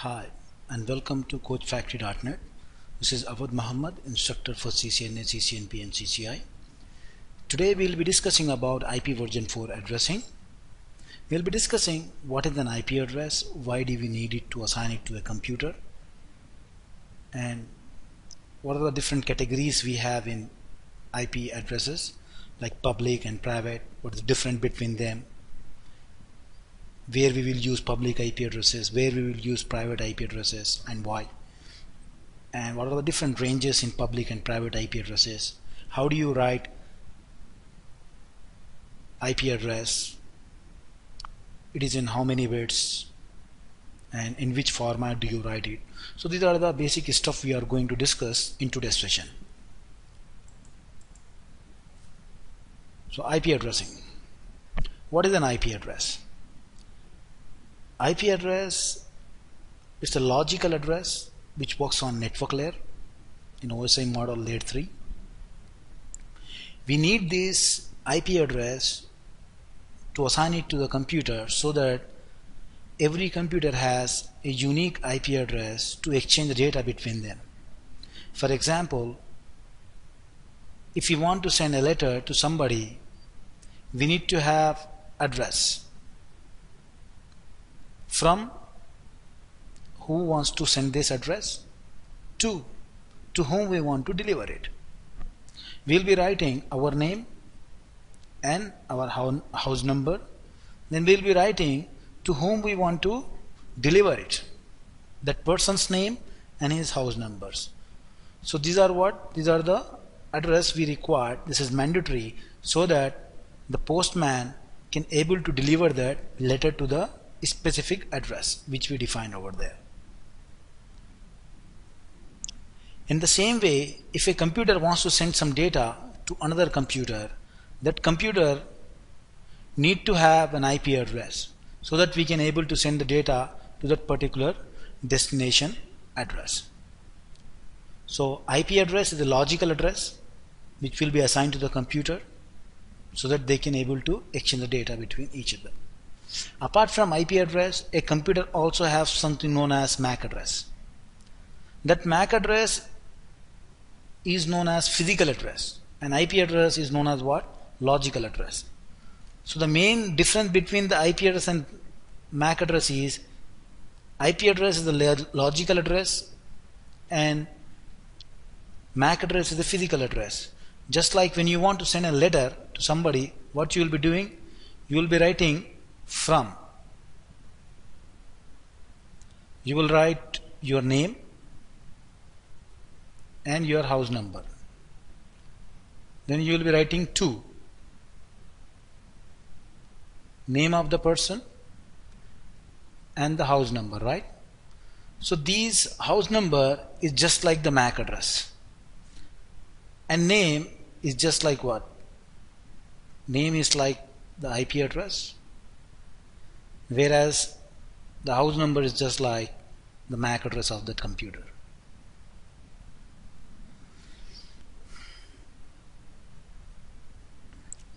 Hi and welcome to coachfactory.net. This is Avod Muhammad, instructor for CCNA, CCNP and CCI. Today we'll be discussing about IP version 4 addressing. We'll be discussing what is an IP address, why do we need it to assign it to a computer, and what are the different categories we have in IP addresses like public and private, what is the difference between them, where we will use public IP addresses, where we will use private IP addresses and why, and what are the different ranges in public and private IP addresses, how do you write IP address, it is in how many bits and in which format do you write it. So these are the basic stuff we are going to discuss in today's session. So IP addressing. What is an IP address? IP address is the logical address which works on network layer in OSI model layer 3. We need this IP address to assign it to the computer so that every computer has a unique IP address to exchange the data between them. For example, if we want to send a letter to somebody, we need to have address from who wants to send this address to whom we want to deliver it. We'll be writing our name and our house number, then we'll be writing to whom we want to deliver it, that person's name and his house numbers. So these are the address we require. This is mandatory so that the postman can able to deliver that letter to the specific address which we define over there. In the same way, if a computer wants to send some data to another computer, that computer need to have an IP address so that we can able to send the data to that particular destination address. So IP address is a logical address which will be assigned to the computer so that they can able to exchange the data between each other. Apart from IP address, a computer also has something known as MAC address. That MAC address is known as physical address, and IP address is known as what? Logical address. So the main difference between the IP address and MAC address is IP address is the logical address and MAC address is the physical address. Just like when you want to send a letter to somebody, what you will be doing? You will be writing from. You will write your name and your house number. Then you will be writing to, name of the person and the house number, right? So these house number is just like the MAC address, and name is just like what? Name is like the IP address, whereas the house number is just like the MAC address of that computer.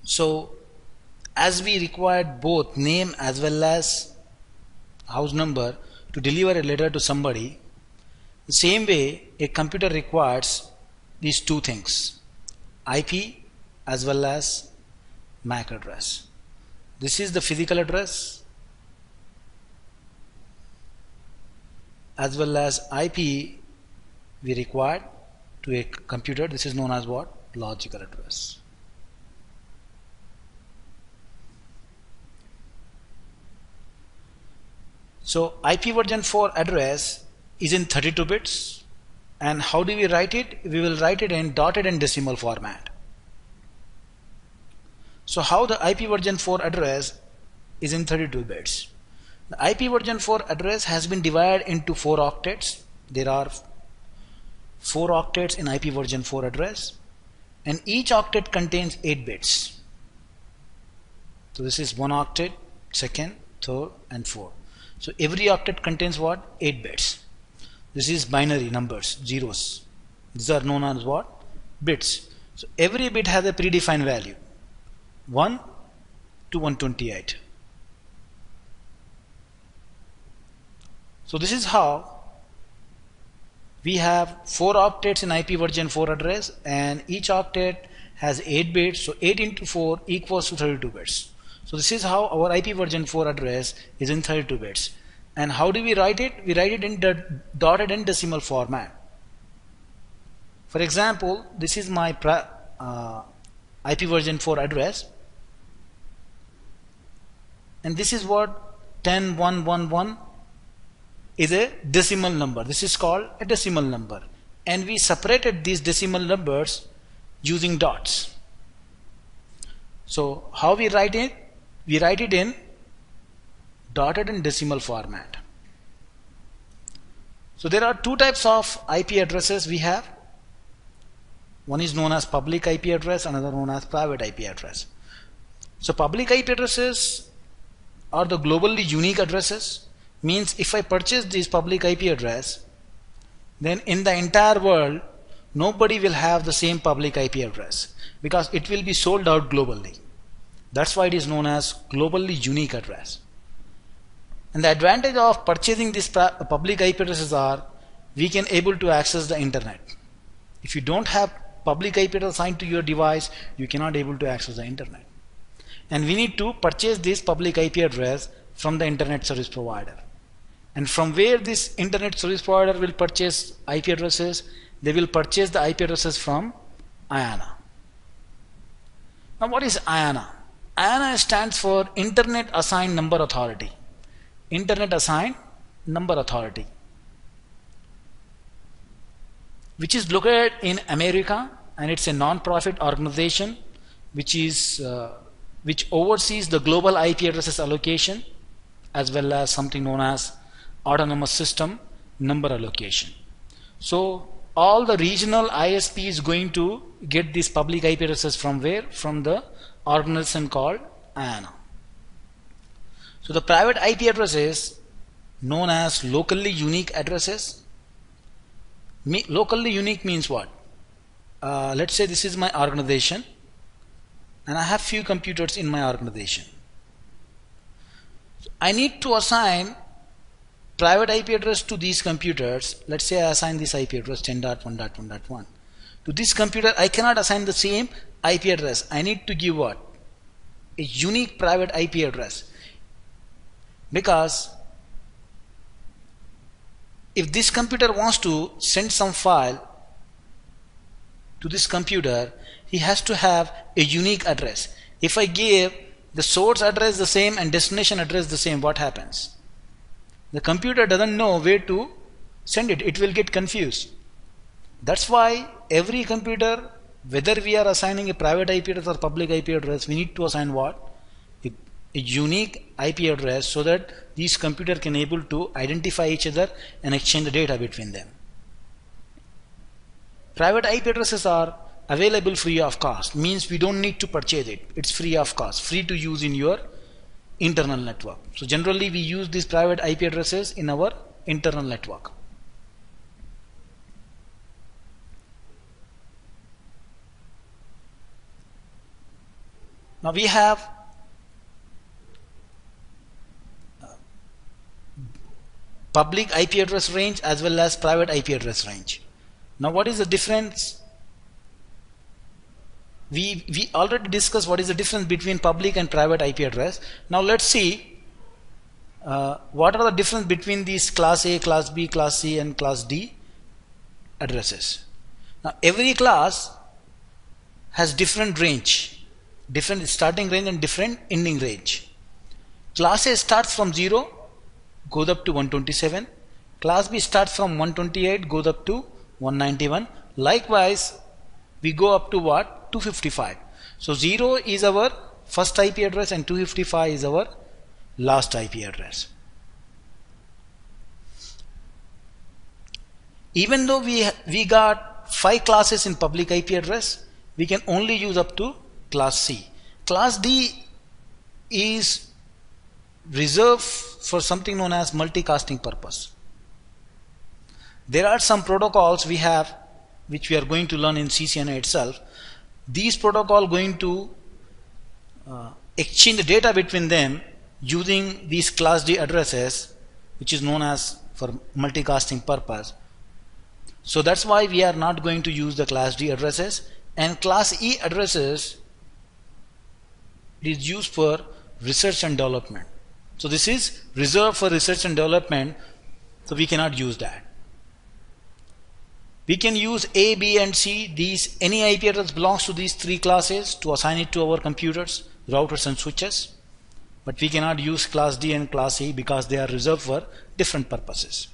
So as we required both name as well as house number to deliver a letter to somebody, the same way a computer requires these two things, IP as well as MAC address. This is the physical address as well as IP we required to a computer. This is known as what? Logical address. So IP version 4 address is in 32 bits, and how do we write it? We will write it in dotted and decimal format. So how the IP version 4 address is in 32 bits? The IP version 4 address has been divided into 4 octets. There are 4 octets in IP version 4 address, and each octet contains 8 bits. So this is one octet, second, third and fourth. So every octet contains what? 8 bits. This is binary numbers, zeros. These are known as what? Bits. So every bit has a predefined value, 1 to 128. So this is how we have 4 octets in IP version 4 address, and each octet has 8 bits, so 8 into 4 equals to 32 bits. So this is how our IP version 4 address is in 32 bits. And how do we write it? We write it in the dotted and decimal format. For example, this is my IP version 4 address, and this is what 10111 is a decimal number. This is called a decimal number, and we separated these decimal numbers using dots. So how we write it? We write it in dotted and decimal format. So there are 2 types of IP addresses we have. One is known as public IP address, another known as private IP address. So public IP addresses are the globally unique addresses. Means if I purchase this public IP address, then in the entire world nobody will have the same public IP address, because it will be sold out globally. That's why it is known as globally unique address. And the advantage of purchasing these public IP addresses are we can able to access the internet. If you don't have public IP address assigned to your device, you cannot able to access the internet. And we need to purchase this public IP address from the internet service provider. And from where this internet service provider will purchase IP addresses, they will purchase the IP addresses from IANA. Now what is IANA? IANA stands for Internet Assigned Number Authority. Internet Assigned Number Authority, which is located in America, and it's a non-profit organization which oversees the global IP addresses allocation, as well as something known as autonomous system number allocation. So all the regional ISP is going to get these public IP addresses from where? From the organization called IANA. So the private IP addresses known as locally unique addresses. Locally unique means what? Let's say this is my organization, and I have few computers in my organization. So I need to assign private IP address to these computers. Let's say I assign this IP address 10.1.1.1. To this computer I cannot assign the same IP address. I need to give what? A unique private IP address. Because if this computer wants to send some file to this computer, he has to have a unique address. If I give the source address the same and destination address the same, what happens? The computer doesn't know where to send it. It will get confused. That's why every computer, whether we are assigning a private IP address or public IP address, we need to assign what? A unique IP address, so that these computers can able to identify each other and exchange the data between them. Private IP addresses are available free of cost. Means we don't need to purchase it. It's free of cost, free to use in your internal network. So generally we use these private IP addresses in our internal network. Now we have public IP address range as well as private IP address range. Now what is the difference? We already discussed what is the difference between public and private IP address. Now let's see what are the difference between these class A, class B, class C and class D addresses. Now every class has different range, different starting range and different ending range. Class A starts from 0, goes up to 127. Class B starts from 128, goes up to 191. Likewise, we go up to what? 255. So 0 is our first IP address and 255 is our last IP address. Even though we got 5 classes in public IP address, we can only use up to class C. Class D is reserved for something known as multicasting purpose. There are some protocols we have which we are going to learn in CCNA itself. These protocols going to exchange the data between them using these class D addresses, which is known as for multicasting purpose. So that's why we are not going to use the class D addresses, and class E addresses is used for research and development. So this is reserved for research and development, so we cannot use that. We can use A, B and C. These any IP address belongs to these three classes to assign it to our computers, routers and switches. But we cannot use class D and class E because they are reserved for different purposes.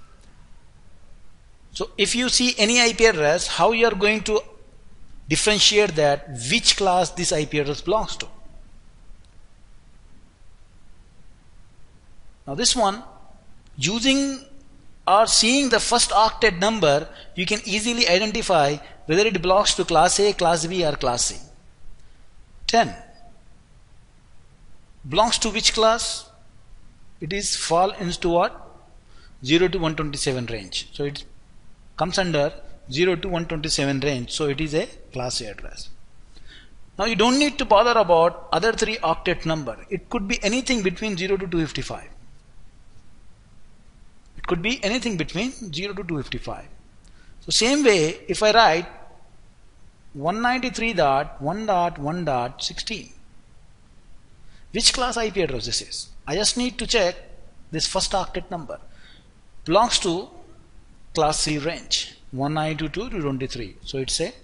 So if you see any IP address, how you are going to differentiate that which class this IP address belongs to? Now this one, using or seeing the first octet number, you can easily identify whether it belongs to class A, class B or class C. 10 belongs to which class? It is fall into what? 0 to 127 range. So it comes under 0 to 127 range. So it is a class A address. Now you don't need to bother about other three octet number. It could be anything between 0 to 255. It could be anything between 0 to 255. So same way, if I write 193.1.1.16, which class IP address this is? I just need to check this first octet number. Belongs to class C range, 1922 to 23. So it's a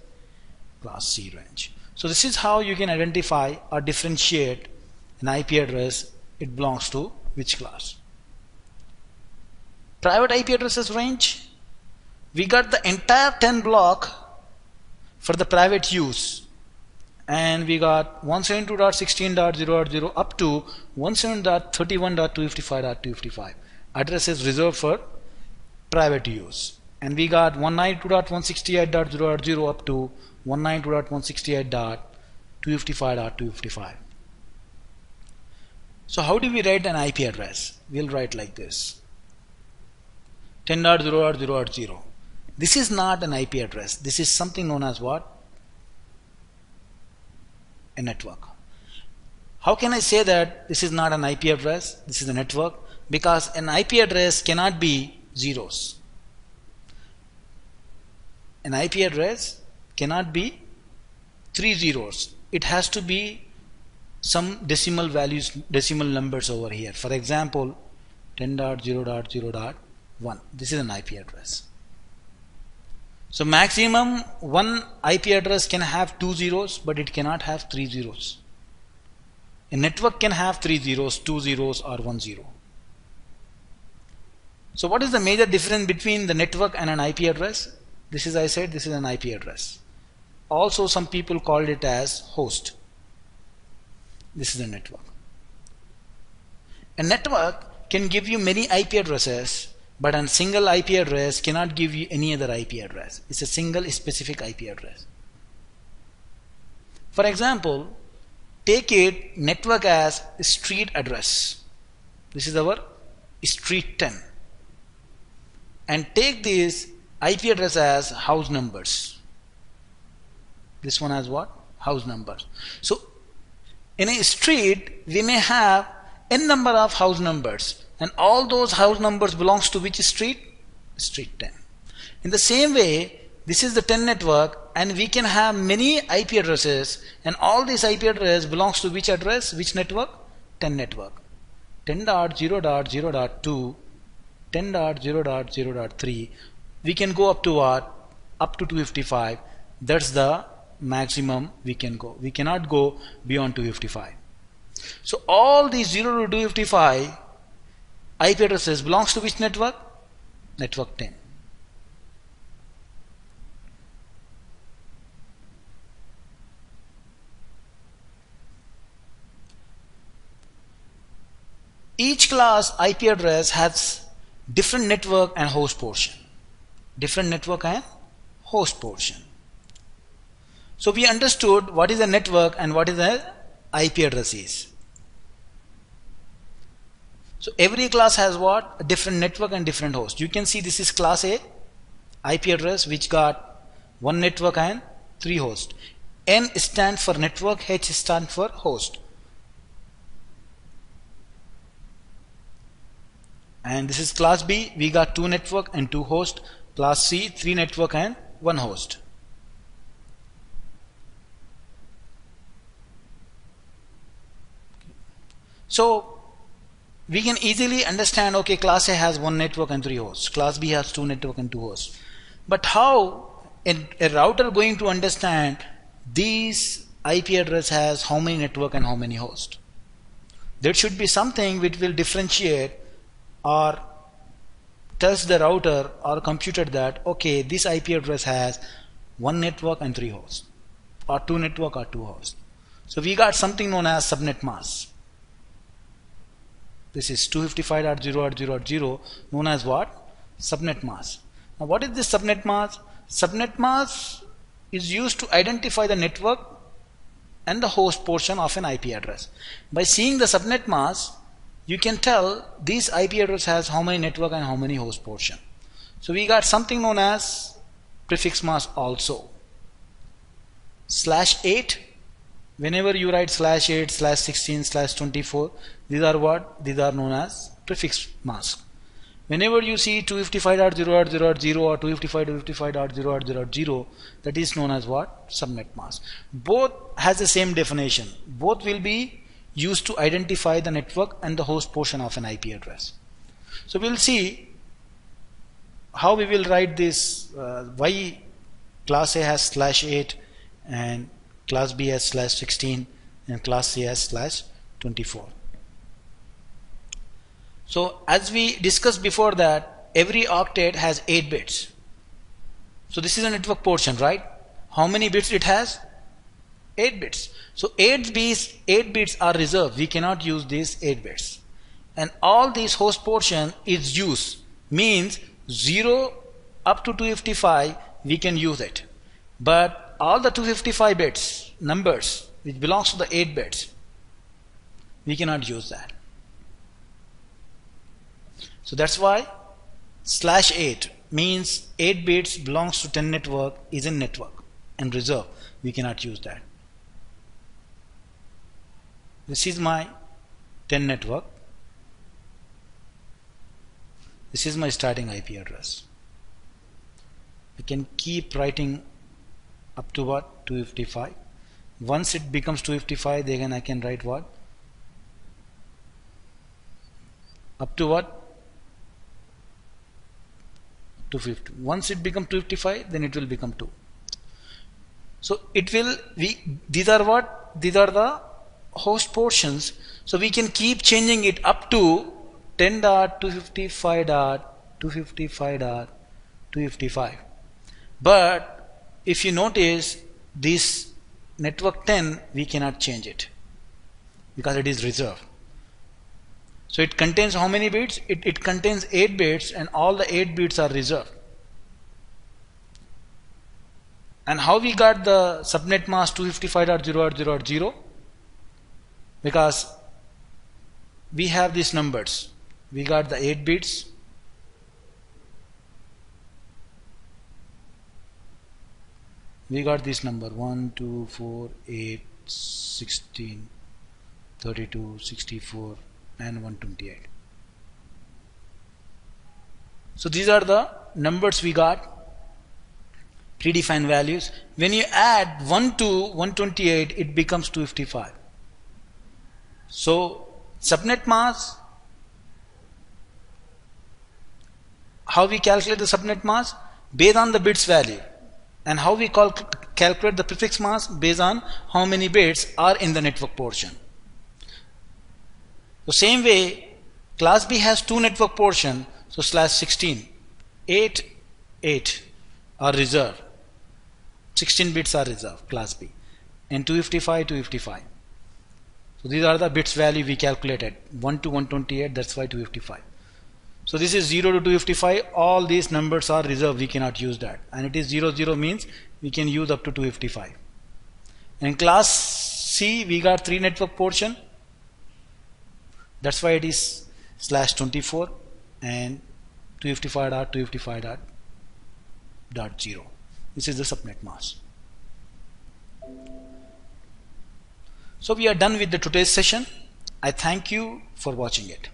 class C range. So this is how you can identify or differentiate an IP address. It belongs to which class. Private IP addresses range. We got the entire 10 block for the private use. And we got 172.16.0.0 up to 17.31.255.255. Address is reserved for private use. And we got 192.168.0.0 up to 192.168.255.255. So how do we write an IP address? We'll write like this. 10.0.0.0. This is not an IP address. This is something known as what? A network. How can I say that this is not an IP address? This is a network. Because an IP address cannot be zeros. An IP address cannot be 3 zeros. It has to be some decimal values, decimal numbers over here. For example, 10.0.0.1. This is an IP address. So maximum one IP address can have 2 zeros, but it cannot have 3 zeros. A network can have 3 zeros, 2 zeros or 1 zero. So what is the major difference between the network and an IP address? This is, I said, this is an IP address. Also some people called it as host. This is a network. A network can give you many IP addresses, but a single IP address cannot give you any other IP address. It's a single specific IP address. For example, take it network as street address. This is our street 10. And take this IP address as house numbers. This one has what? House numbers. So in a street we may have n number of house numbers, and all those house numbers belongs to which street? Street 10. In the same way, this is the 10 network, and we can have many IP addresses, and all these IP address belongs to which address? Which network? 10 network. 10.0.0.2, 10.0.0.3. We can go up to what? Up to 255. That's the maximum we can go. We cannot go beyond 255. So all these 0 to 255 IP addresses belongs to which network? Network 10. Each class IP address has different network and host portion. Different network and host portion. So we understood what is a network and what is an IP address is. So every class has what? A different network and different host. You can see this is class A IP address which got one network and 3 hosts. N stands for network, H stands for host. And this is class B. We got 2 network and 2 host. Class C, 3 network and 1 host. So we can easily understand, okay, class A has 1 network and 3 hosts. Class B has 2 network and 2 hosts. But how a router going to understand these IP address has how many network and how many hosts? There should be something which will differentiate or tells the router or computer that, okay, this IP address has 1 network and 3 hosts, or 2 network or 2 hosts. So we got something known as subnet mask. This is 255.0.0.0, known as what? Subnet mask. Now what is this subnet mask? Subnet mask is used to identify the network and the host portion of an IP address. By seeing the subnet mask, you can tell this IP address has how many network and how many host portion. So we got something known as prefix mask also. /8, whenever you write /8, /16, /24, these are what? These are known as prefix mask. Whenever you see 255.0.0.0 or 255.255.0.0.0, that is known as what? Subnet mask. Both has the same definition. Both will be used to identify the network and the host portion of an IP address. So we'll see how we will write this, why class A has /8 and class B has /16 and class C has /24. So as we discussed before that, every octet has 8 bits. So this is a network portion, right? How many bits it has? 8 bits. So 8 bits are reserved. We cannot use these 8 bits. And all these host portion is used. Means 0 up to 255 we can use it. But all the 255 bits, numbers, which belongs to the 8 bits, we cannot use that. So that's why /8 means 8 bits belongs to 10 network is in network and reserve. We cannot use that. This is my 10 network. This is my starting IP address. We can keep writing up to what? 255. Once it becomes 255, then I can write what? Up to what? 250. Once it becomes 255, then it will become 2. So it will, these are what? These are the host portions. So we can keep changing it up to 10.255.255.255. But if you notice, this network 10, we cannot change it because it is reserved. So it contains how many bits? It contains 8 bits and all the 8 bits are reserved. And how we got the subnet mask 255.0.0.0? Because we have these numbers. We got the 8 bits. We got this number 1, 2, 4, 8, 16, 32, 64 and 128. So these are the numbers we got, predefined values. When you add 1 to 128, it becomes 255. So subnet mask, how we calculate the subnet mask? Based on the bits value. And how we calculate the prefix mask? Based on how many bits are in the network portion. The same way, class B has 2 network portion, so /16, 8 are reserved. 16 bits are reserved, class B, and 255. So these are the bits value we calculated, 1 to 128, that's why 255. So this is 0 to 255, all these numbers are reserved, we cannot use that. And it is 00 means we can use up to 255. And in class C, we got 3 network portion. That's why it is /24 and 255.255.0. This is the subnet mask. So we are done with the today's session. I thank you for watching it.